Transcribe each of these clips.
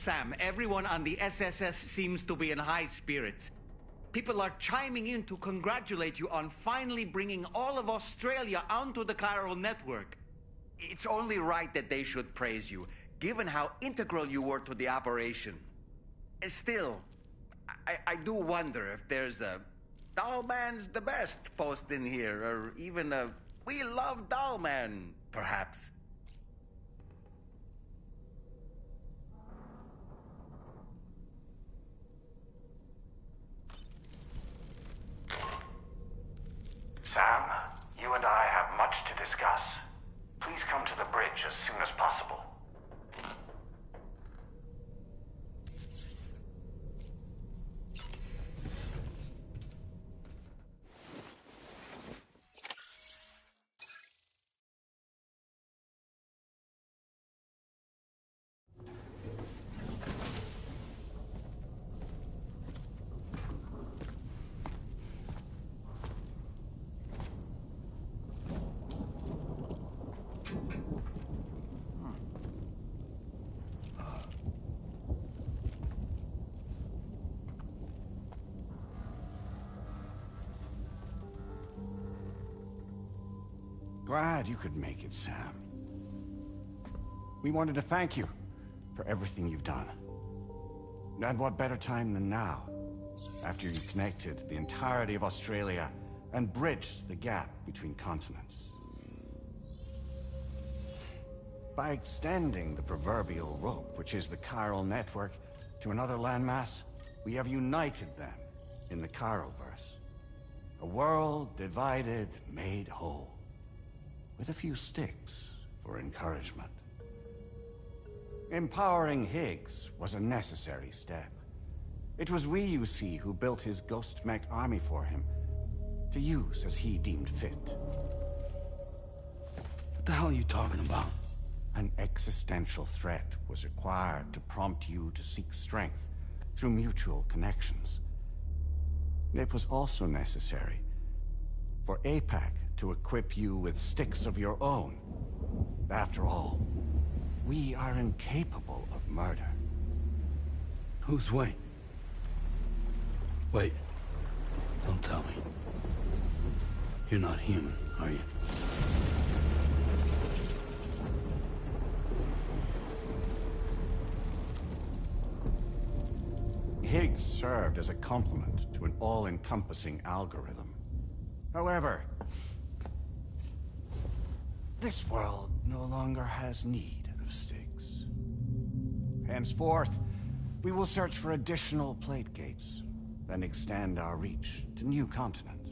Sam, everyone on the SSS seems to be in high spirits. People are chiming in to congratulate you on finally bringing all of Australia onto the chiral network. It's only right that they should praise you, given how integral you were to the operation. Still, I do wonder if there's a Dollman's the best post in here, or even a We Love Dollman, perhaps. Sam, you and I have much to discuss. Please come to the bridge as soon as possible. Glad you could make it, Sam. We wanted to thank you for everything you've done. And what better time than now, after you connected the entirety of Australia and bridged the gap between continents. By extending the proverbial rope, which is the chiral network, to another landmass, we have united them in the Chiroverse. A world divided, made whole. With a few sticks for encouragement. Empowering Higgs was a necessary step. It was we, you see, who built his ghost mech army for him, to use as he deemed fit. What the hell are you talking about? An existential threat was required to prompt you to seek strength through mutual connections. It was also necessary for APAC to equip you with sticks of your own. After all, we are incapable of murder. Who's we? Wait. Don't tell me. You're not human, are you? Higgs served as a complement to an all-encompassing algorithm. However, this world no longer has need of sticks. Henceforth, we will search for additional plate gates, and extend our reach to new continents.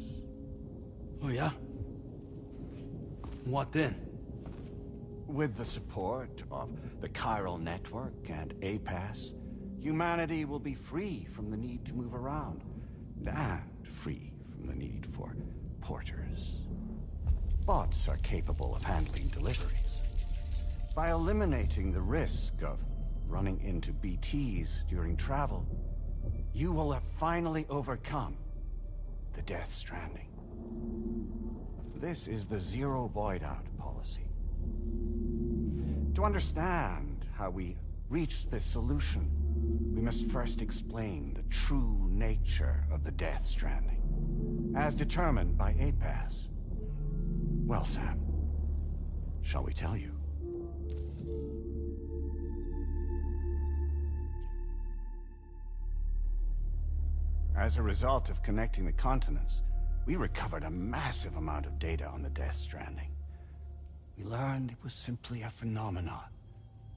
Oh yeah? What then? With the support of the chiral network and APAS, humanity will be free from the need to move around, and free from the need for porters. Bots are capable of handling deliveries. By eliminating the risk of running into BTs during travel, you will have finally overcome the Death Stranding. This is the Zero Void Out policy. To understand how we reached this solution, we must first explain the true nature of the Death Stranding, as determined by APAS. Well, Sam, shall we tell you? As a result of connecting the continents, we recovered a massive amount of data on the Death Stranding. We learned it was simply a phenomenon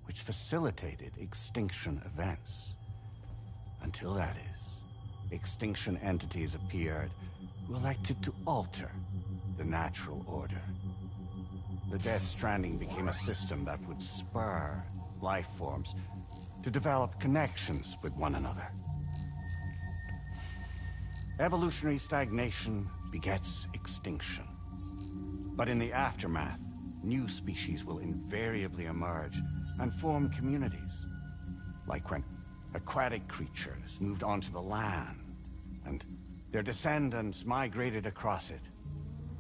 which facilitated extinction events. Until that is, extinction entities appeared who elected to alter the natural order. The Death Stranding became a system that would spur life forms to develop connections with one another. Evolutionary stagnation begets extinction. But in the aftermath, new species will invariably emerge and form communities. Like when aquatic creatures moved onto the land, and their descendants migrated across it,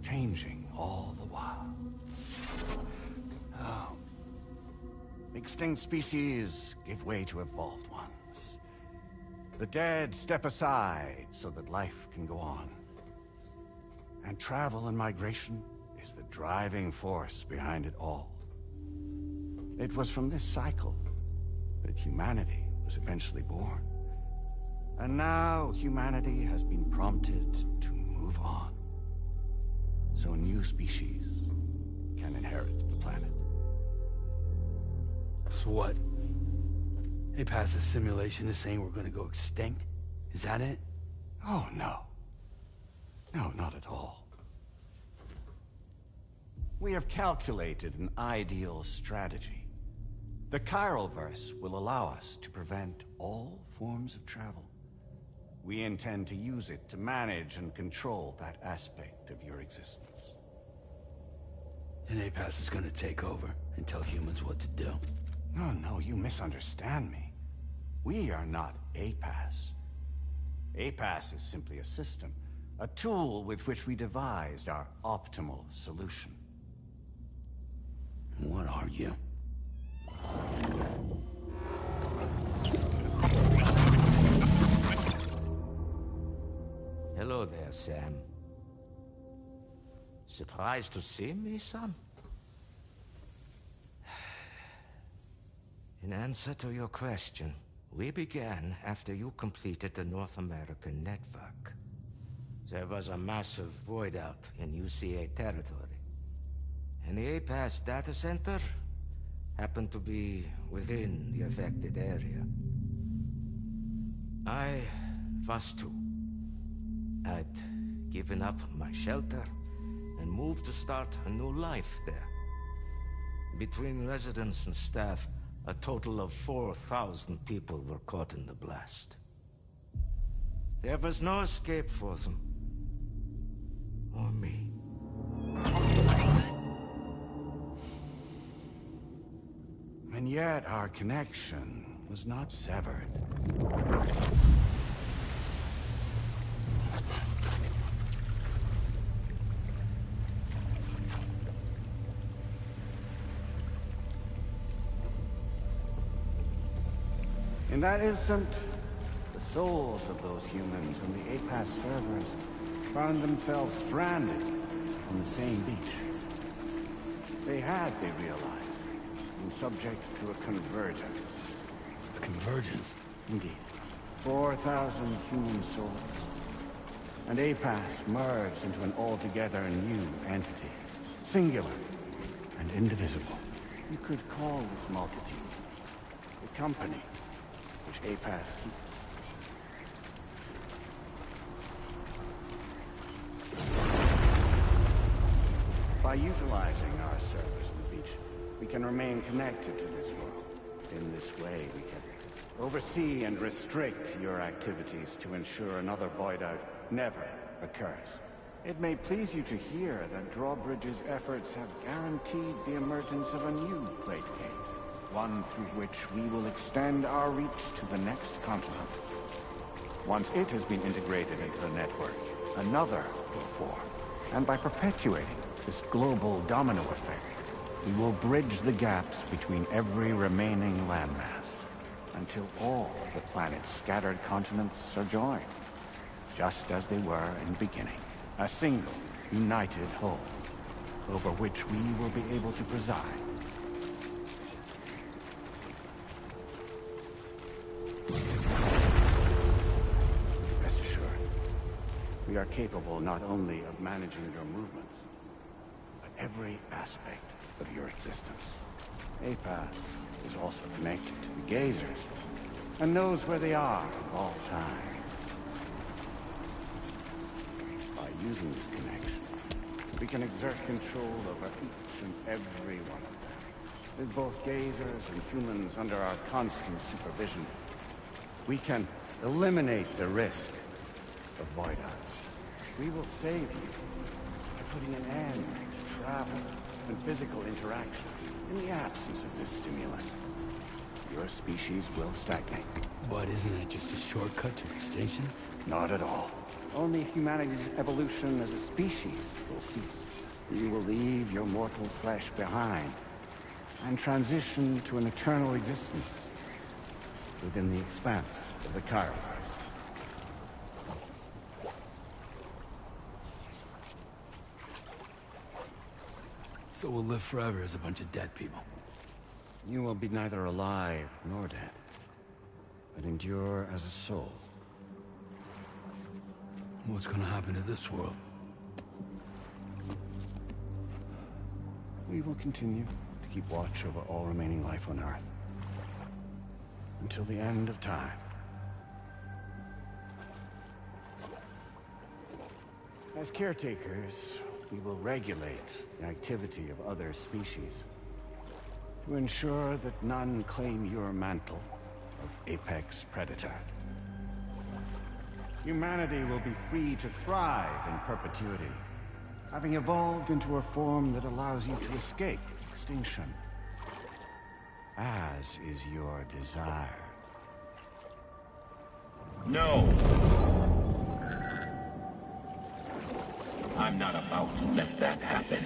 changing all the while. Oh. Extinct species give way to evolved ones. The dead step aside so that life can go on. And travel and migration is the driving force behind it all. It was from this cycle that humanity was eventually born. And now humanity has been prompted to move on. So new species can inherit the planet. So what? APAS's simulation is saying we're gonna go extinct? Is that it? Oh, no. No, not at all. We have calculated an ideal strategy. The Chiralverse will allow us to prevent all forms of travel. We intend to use it to manage and control that aspect of your existence. And APAS is gonna take over and tell humans what to do. No, no, you misunderstand me. We are not APAS. APAS is simply a system, a tool with which we devised our optimal solution. What are you? Hello there, Sam. Surprised to see me, son? In answer to your question, we began after you completed the North American network. There was a massive void out in UCA territory, and the APAS data center happened to be within the affected area. I was too. I'd given up my shelter and moved to start a new life there. Between residents and staff, a total of 4,000 people were caught in the blast. There was no escape for them. Or me. And yet our connection was not severed. In that instant, the souls of those humans on the APAS servers found themselves stranded on the same beach. They realized, been subject to a convergence. A convergence? Indeed. 4,000 human souls. And APAS merged into an altogether new entity. Singular and indivisible. You could call this multitude the company which APAS keeps. By utilizing our service on the beach, we can remain connected to this world. In this way, we can oversee and restrict your activities to ensure another void out never occurs. It may please you to hear that Drawbridge's efforts have guaranteed the emergence of a new plate gate. One through which we will extend our reach to the next continent. Once it has been integrated into the network, another will form. And by perpetuating this global domino effect, we will bridge the gaps between every remaining landmass until all of the planet's scattered continents are joined, just as they were in the beginning. A single, united whole, over which we will be able to preside. Rest assured, we are capable not only of managing your movements, but every aspect of your existence. APAS is also connected to the Gazers, and knows where they are at all times. By using this connection, we can exert control over each and every one of them. With both Gazers and humans under our constant supervision, we can eliminate the risk of void outs. We will save you by putting an end to travel and physical interaction in the absence of this stimulus. Your species will stagnate. But isn't that just a shortcut to extinction? Not at all. Only humanity's evolution as a species will cease. You will leave your mortal flesh behind and transition to an eternal existence within the expanse of the Chiron. So we'll live forever as a bunch of dead people. You will be neither alive nor dead, but endure as a soul. What's gonna happen to this world? We will continue to keep watch over all remaining life on Earth until the end of time. As caretakers, we will regulate the activity of other species to ensure that none claim your mantle of apex predator. Humanity will be free to thrive in perpetuity, having evolved into a form that allows you to escape extinction, as is your desire. No. I'm not about to let that happen.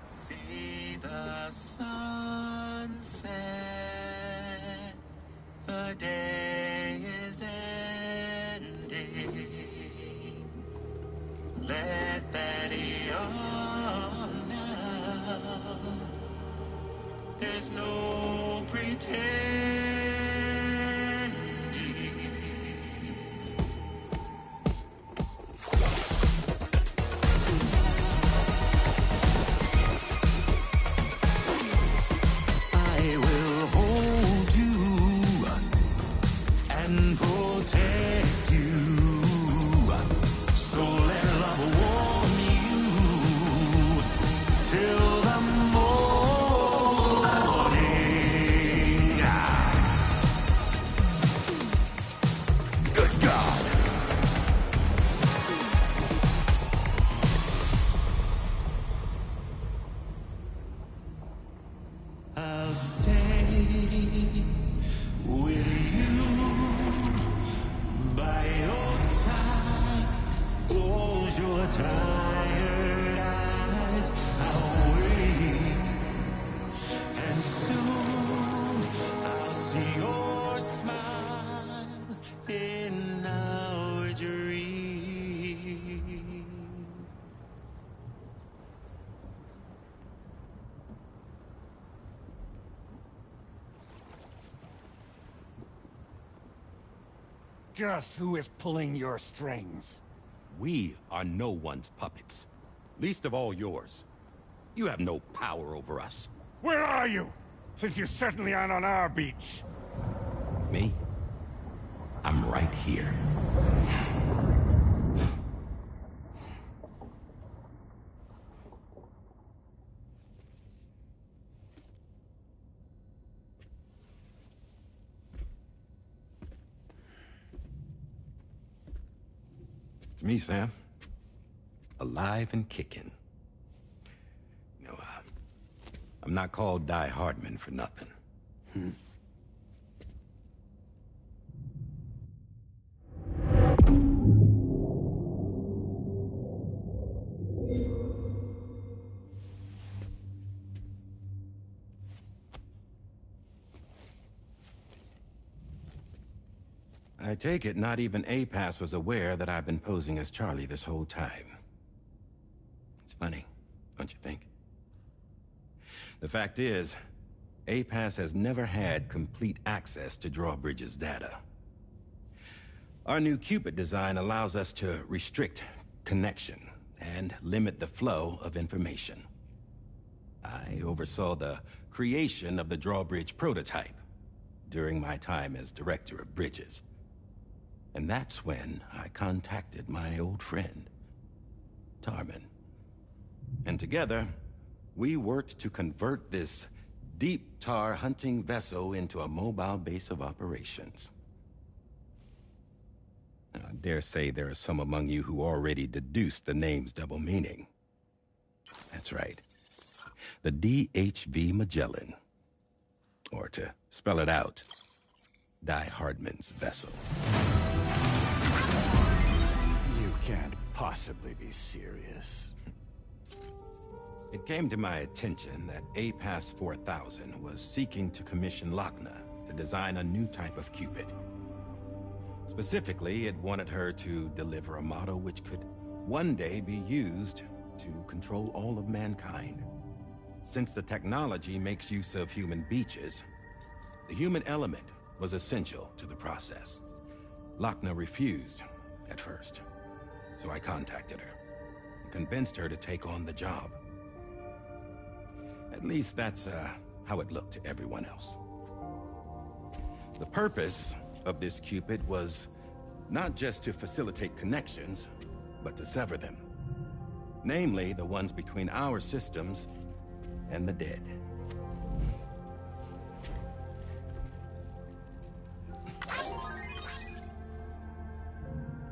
See the sunset, the day is ending. Let that yawn now. There's no pretending. I will hold you and protect you. So let love warm you till the morning. Good God. I'll stay with you by your side. Close your tired eyes. I'll wait, and soon I'll see your smile in our dream. Just who is pulling your strings? We are no one's puppets. Least of all yours. You have no power over us. Where are you? Since you certainly aren't on our beach. Me? I'm right here. It's me, Sam. Alive and kicking. No, I'm not called Die Hardman for nothing. I take it not even APAS was aware that I've been posing as Charlie this whole time. It's funny, don't you think? The fact is, APAS has never had complete access to Drawbridge's data. Our new Cupid design allows us to restrict connection and limit the flow of information. I oversaw the creation of the Drawbridge prototype during my time as Director of Bridges. And that's when I contacted my old friend, Tarman. And together, we worked to convert this deep tar hunting vessel into a mobile base of operations. I dare say there are some among you who already deduced the name's double meaning. That's right. The DHV Magellan. Or to spell it out, Die Hardman's vessel. You can't possibly be serious. It came to my attention that APAS 4000 was seeking to commission Lochna to design a new type of Cupid. Specifically, it wanted her to deliver a model which could one day be used to control all of mankind. Since the technology makes use of human beaches, the human element was essential to the process. Lochna refused at first, so I contacted her and convinced her to take on the job. At least that's how it looked to everyone else. The purpose of this Cupid was not just to facilitate connections, but to sever them. Namely, the ones between our systems and the dead.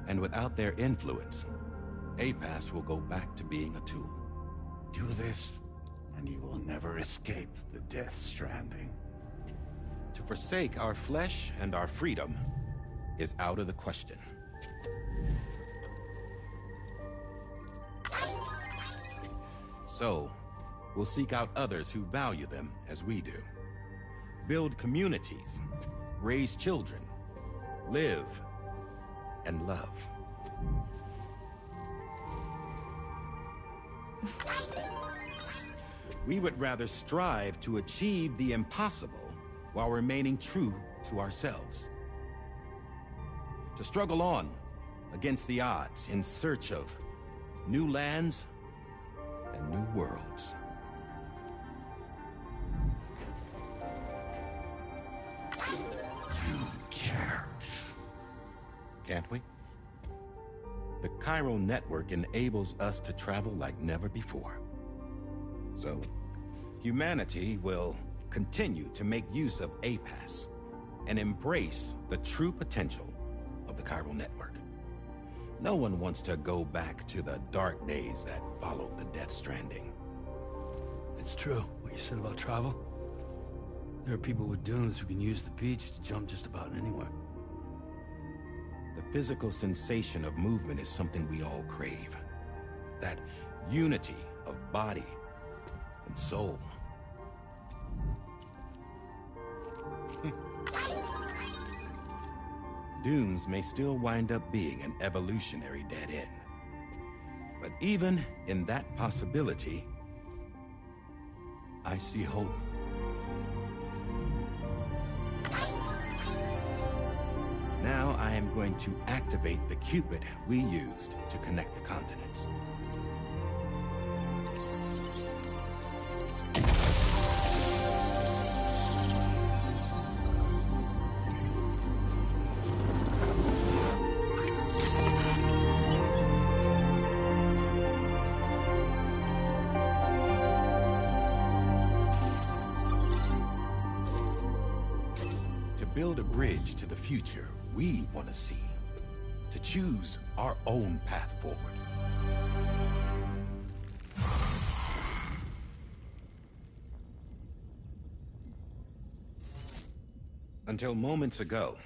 And without their influence, APAS will go back to being a tool. Do this, and you will never escape the Death Stranding. To forsake our flesh and our freedom is out of the question. So, we'll seek out others who value them as we do. Build communities, raise children, live, and love. We would rather strive to achieve the impossible while remaining true to ourselves. To struggle on against the odds in search of new lands and new worlds. You can't. Can't we? The chiral network enables us to travel like never before. So, humanity will continue to make use of APAS and embrace the true potential of the chiral network. No one wants to go back to the dark days that followed the Death Stranding. It's true, what you said about travel. There are people with dunes who can use the beach to jump just about anywhere. The physical sensation of movement is something we all crave. That unity of body and soul. Dunes may still wind up being an evolutionary dead end. But even in that possibility, I see hope. Now I am going to activate the Cupid we used to connect the continents. Build a bridge to the future we want to see, to choose our own path forward. Until moments ago,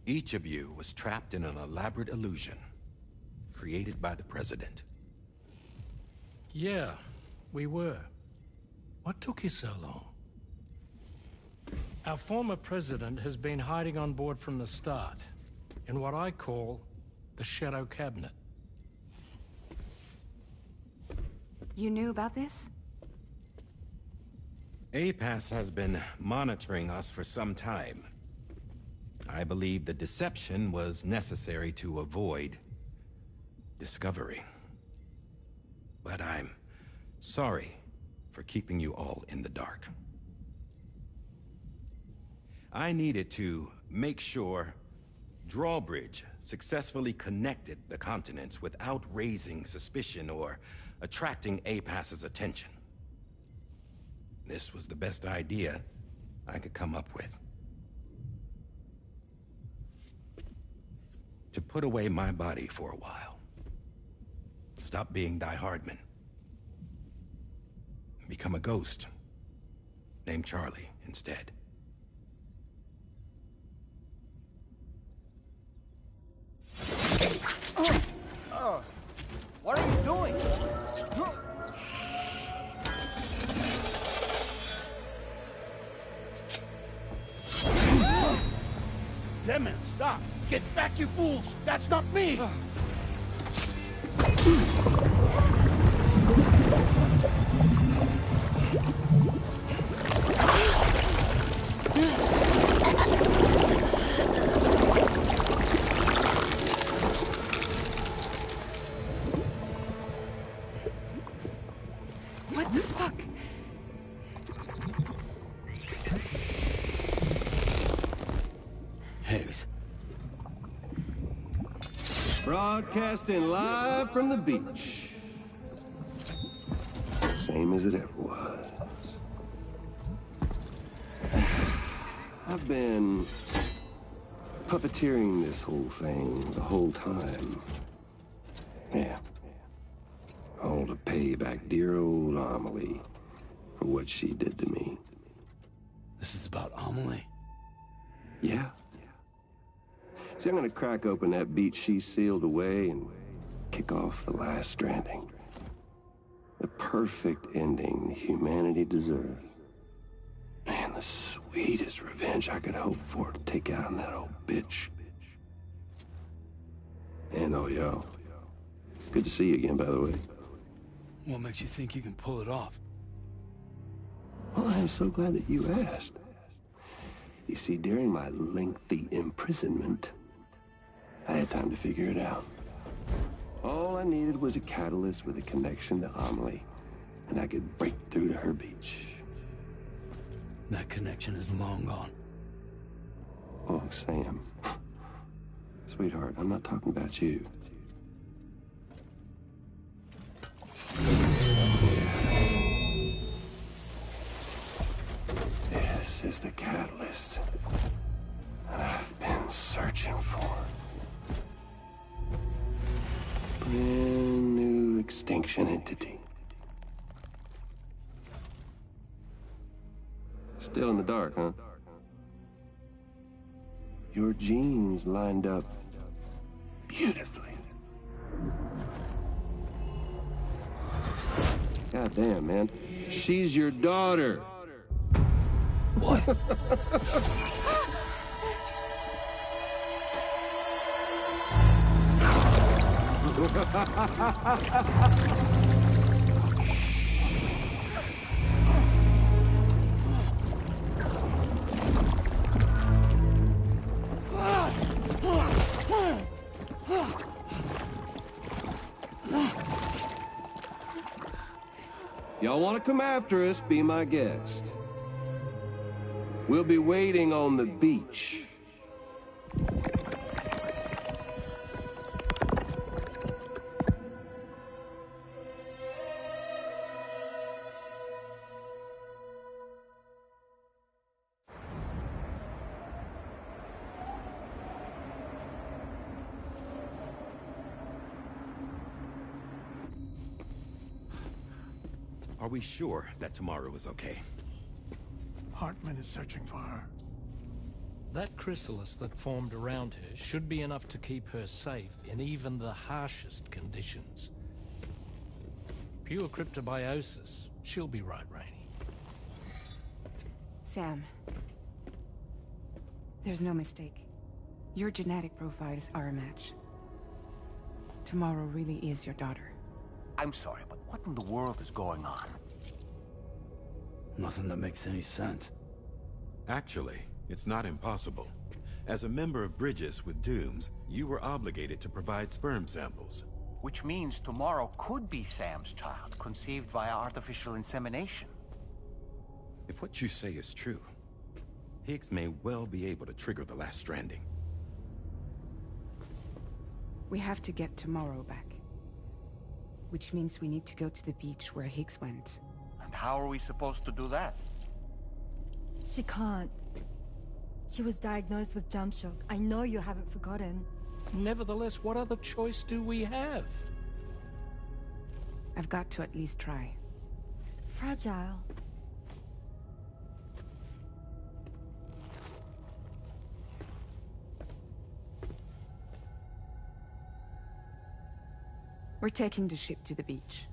each of you was trapped in an elaborate illusion created by the President. Yeah, we were. What took you so long? Our former president has been hiding on board from the start, in what I call the Shadow Cabinet. You knew about this? APAS has been monitoring us for some time. I believe the deception was necessary to avoid discovery. But I'm sorry for keeping you all in the dark. I needed to make sure Drawbridge successfully connected the continents without raising suspicion or attracting APAS's attention. This was the best idea I could come up with. to put away my body for a while. Stop being Die Hardman. Become a ghost. Named Charlie instead. What are you doing? Damn it, stop! Get back, you fools! That's not me! What the fuck? Higgs. Broadcasting live from the beach. Same as it ever was. I've been puppeteering this whole thing the whole time. Yeah. All to pay back dear old Amelie for what she did to me. This is about Amelie? Yeah. See, I'm gonna crack open that beach she sealed away and kick off the last stranding. The perfect ending humanity deserves. And the sweetest revenge I could hope for to take out on that old bitch. And oh, y'all. Good to see you again, by the way. What makes you think you can pull it off? Well, I am so glad that you asked. You see, during my lengthy imprisonment, I had time to figure it out. All I needed was a catalyst with a connection to Amelie, and I could break through to her beach. That connection is long gone. Oh, Sam. Sweetheart, I'm not talking about you. This is the catalyst that I've been searching for. Brand new extinction entity. Still in the dark, huh? Your genes lined up beautifully. God damn, man. She's your daughter. What? Y'all want to come after us, be my guest. We'll be waiting on the beach. Are we sure that tomorrow is okay? Hartman is searching for her. That chrysalis that formed around her should be enough to keep her safe in even the harshest conditions. Pure cryptobiosis. She'll be right, Rainey. Sam. There's no mistake. Your genetic profiles are a match. Tomorrow really is your daughter. I'm sorry, but what in the world is going on? Nothing that makes any sense. Actually, it's not impossible. As a member of Bridges with Dooms, you were obligated to provide sperm samples. Which means tomorrow could be Sam's child, conceived via artificial insemination. If what you say is true, Higgs may well be able to trigger the last stranding. We have to get Tomorrow back. Which means we need to go to the beach where Higgs went. And how are we supposed to do that? She can't. She was diagnosed with jump shock. I know you haven't forgotten. Nevertheless, what other choice do we have? I've got to at least try. Fragile. We're taking the ship to the beach.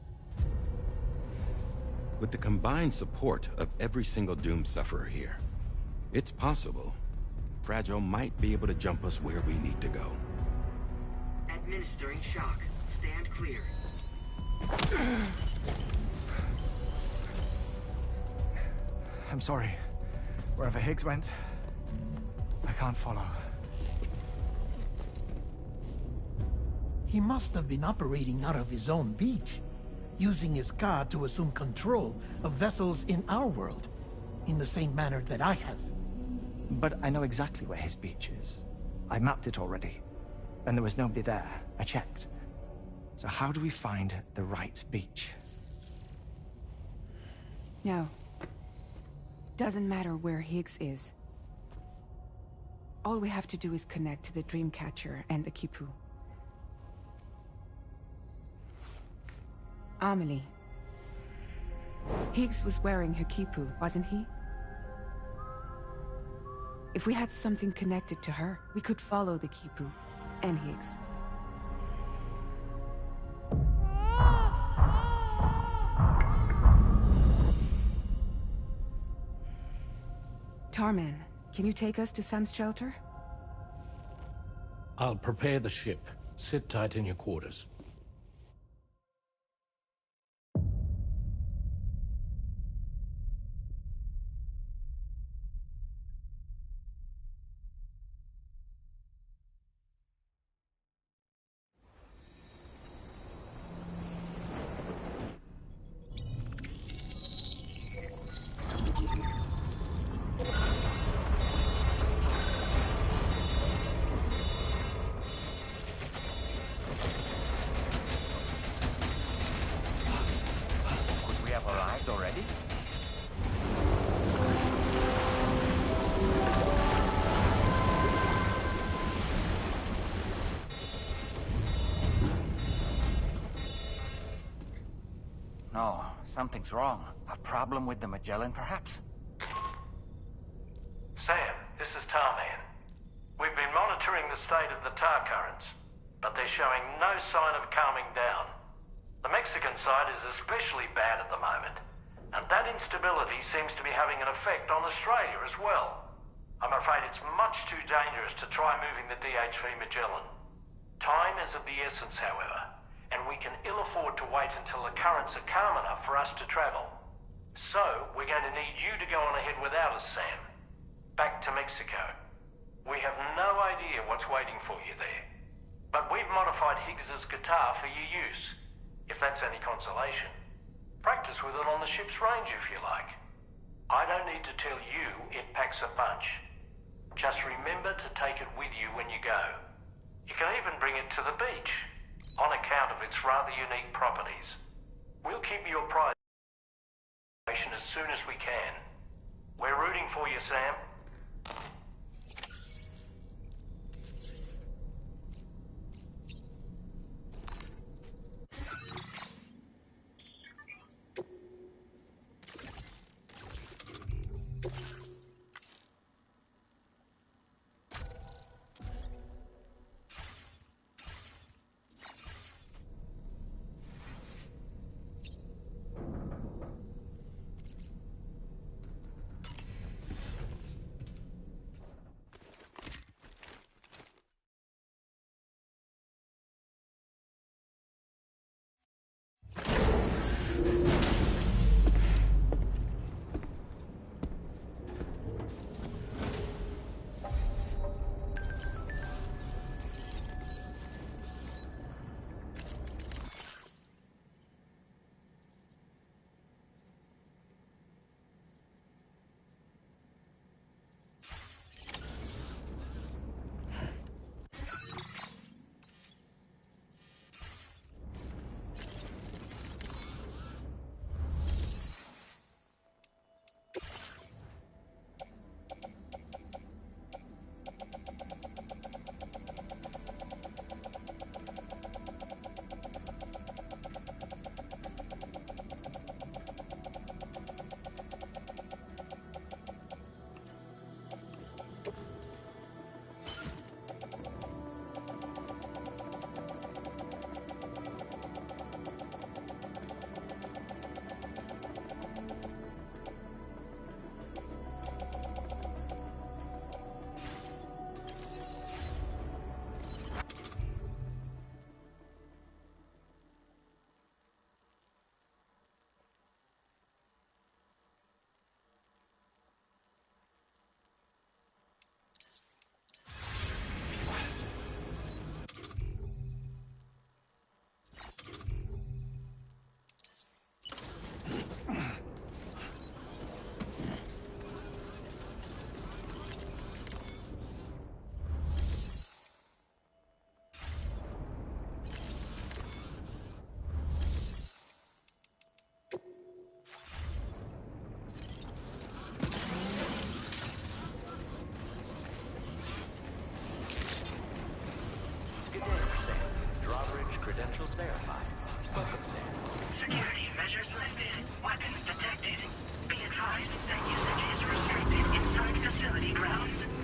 With the combined support of every single Doom sufferer here, it's possible Fragile might be able to jump us where we need to go. Administering shock. Stand clear. I'm sorry. Wherever Higgs went, I can't follow. He must have been operating out of his own beach, using his car to assume control of vessels in our world, in the same manner that I have. But I know exactly where his beach is. I mapped it already, and there was nobody there. I checked. So how do we find the right beach? No. Doesn't matter where Higgs is. All we have to do is connect to the Dreamcatcher and the Kipu. Amelie. Higgs was wearing her Kipu, wasn't he? If we had something connected to her, we could follow the Kipu and Higgs. Tarman, can you take us to Sam's shelter? I'll prepare the ship. Sit tight in your quarters. No, something's wrong. A problem with the Magellan, perhaps? Sam, this is Tarman. We've been monitoring the state of the tar currents, but they're showing no sign of calming down. The Mexican side is especially bad at the moment, and that instability seems to be having an effect on Australia as well. I'm afraid it's much too dangerous to try moving the DH3 Magellan. Time is of the essence, however, and we can ill afford to wait until the currents are calm enough for us to travel. So, we're going to need you to go on ahead without us, Sam. Back to Mexico. We have no idea what's waiting for you there. But we've modified Higgs's guitar for your use, if that's any consolation. Practice with it on the ship's range if you like. I don't need to tell you it packs a punch. Just remember to take it with you when you go. You can even bring it to the beach, on account of its rather unique properties. We'll keep you apprised as soon as we can. We're rooting for you, Sam.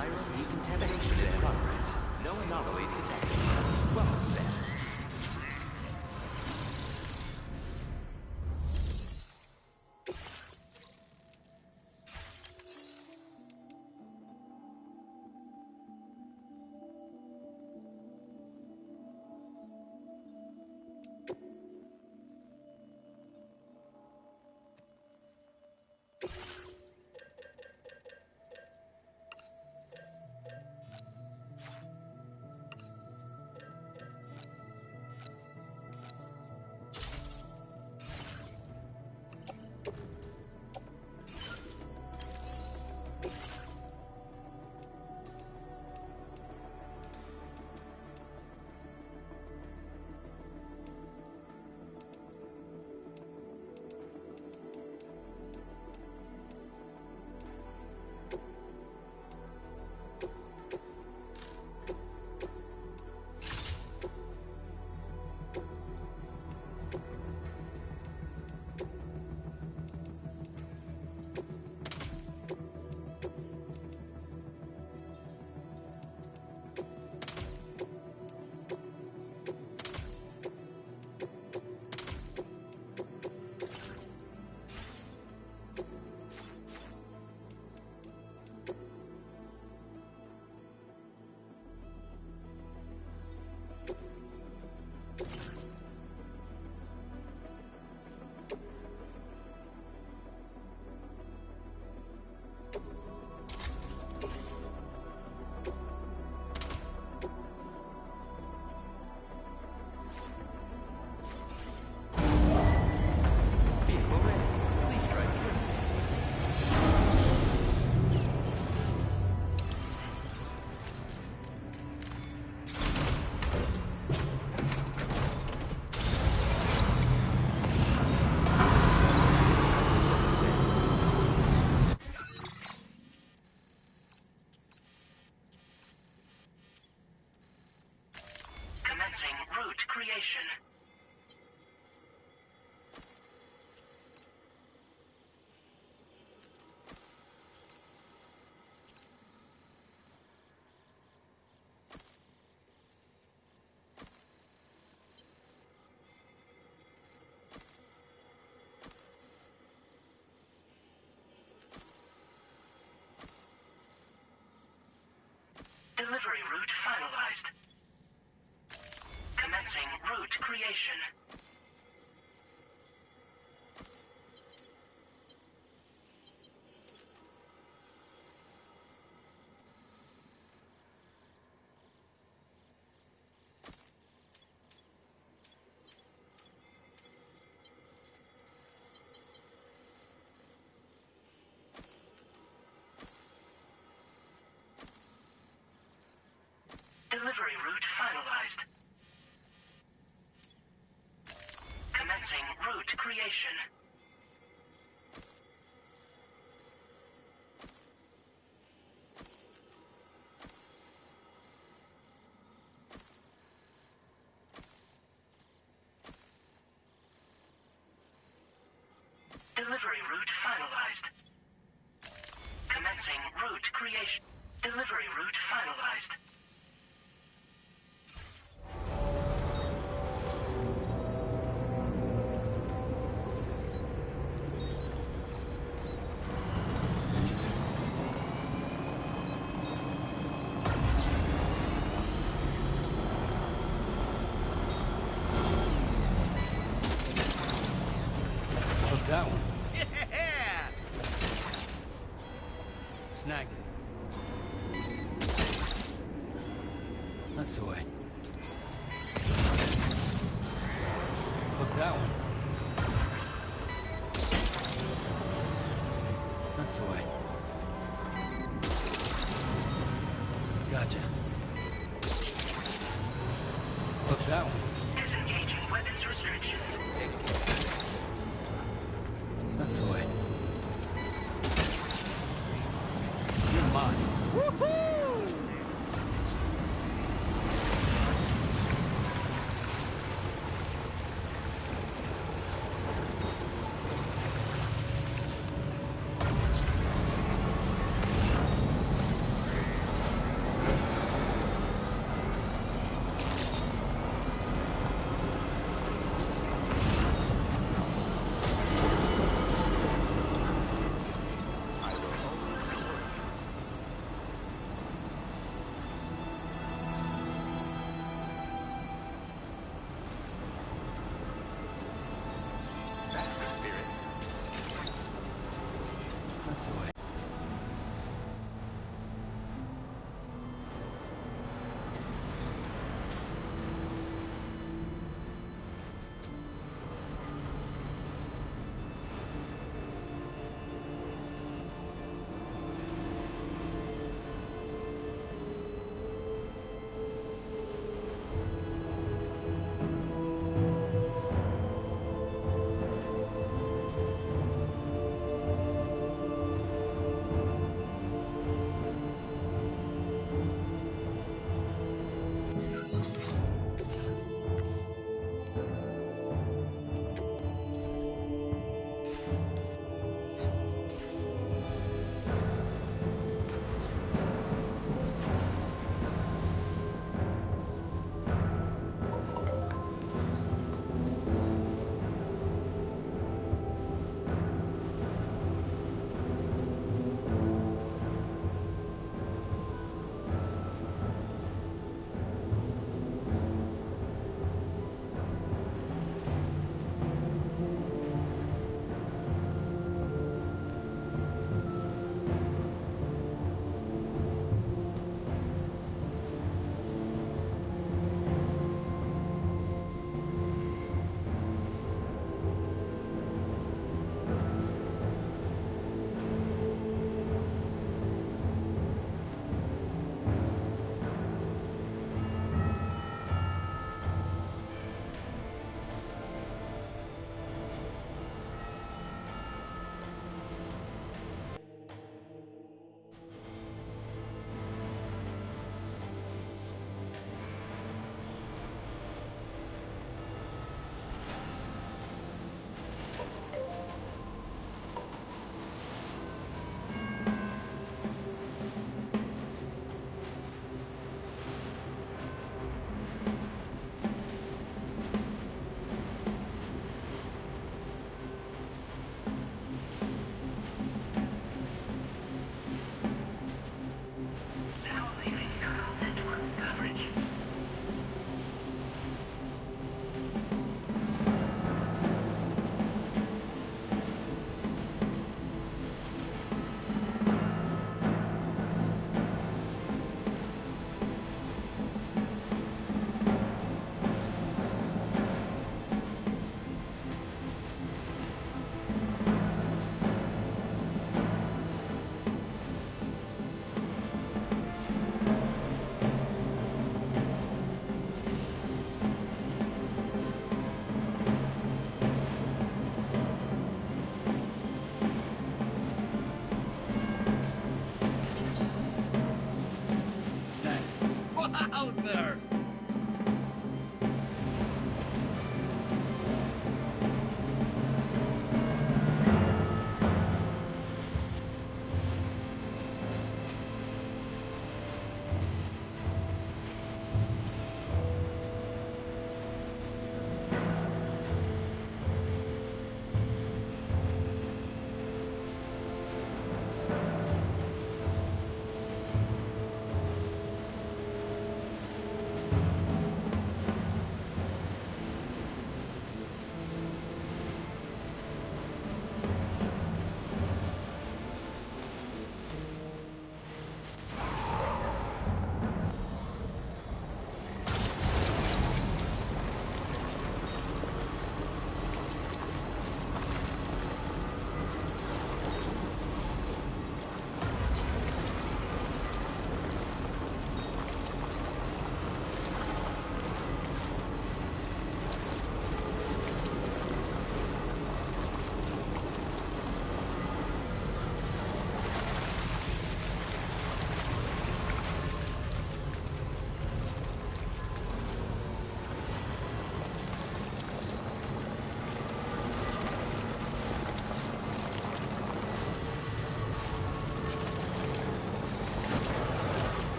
Chiral decontamination in progress. No anomalies detected. Well said. Route creation. Delivery route finalized. Commencing route creation. Delivery route finalized. Commencing route creation. Delivery route finalized. Commencing route creation. Delivery route finalized. That one. Yeah! Snagged it. That's the way. Hook that one. That's the way. Gotcha. Hook that one. Disengaging weapons restrictions. That's the way. You're mine. Woohoo!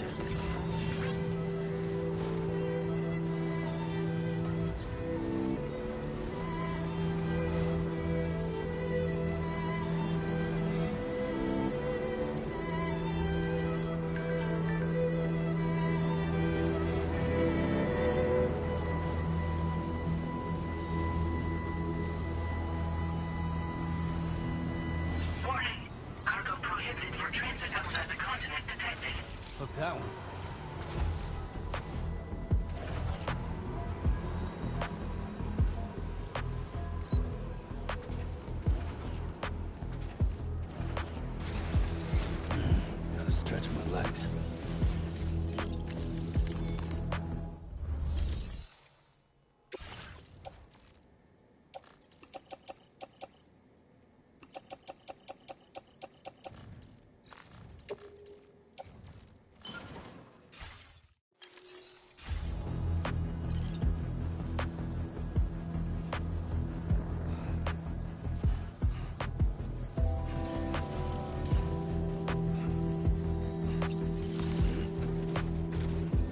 Roger. Warning. Cargo prohibited for transit outside the continent detected. Hook that one.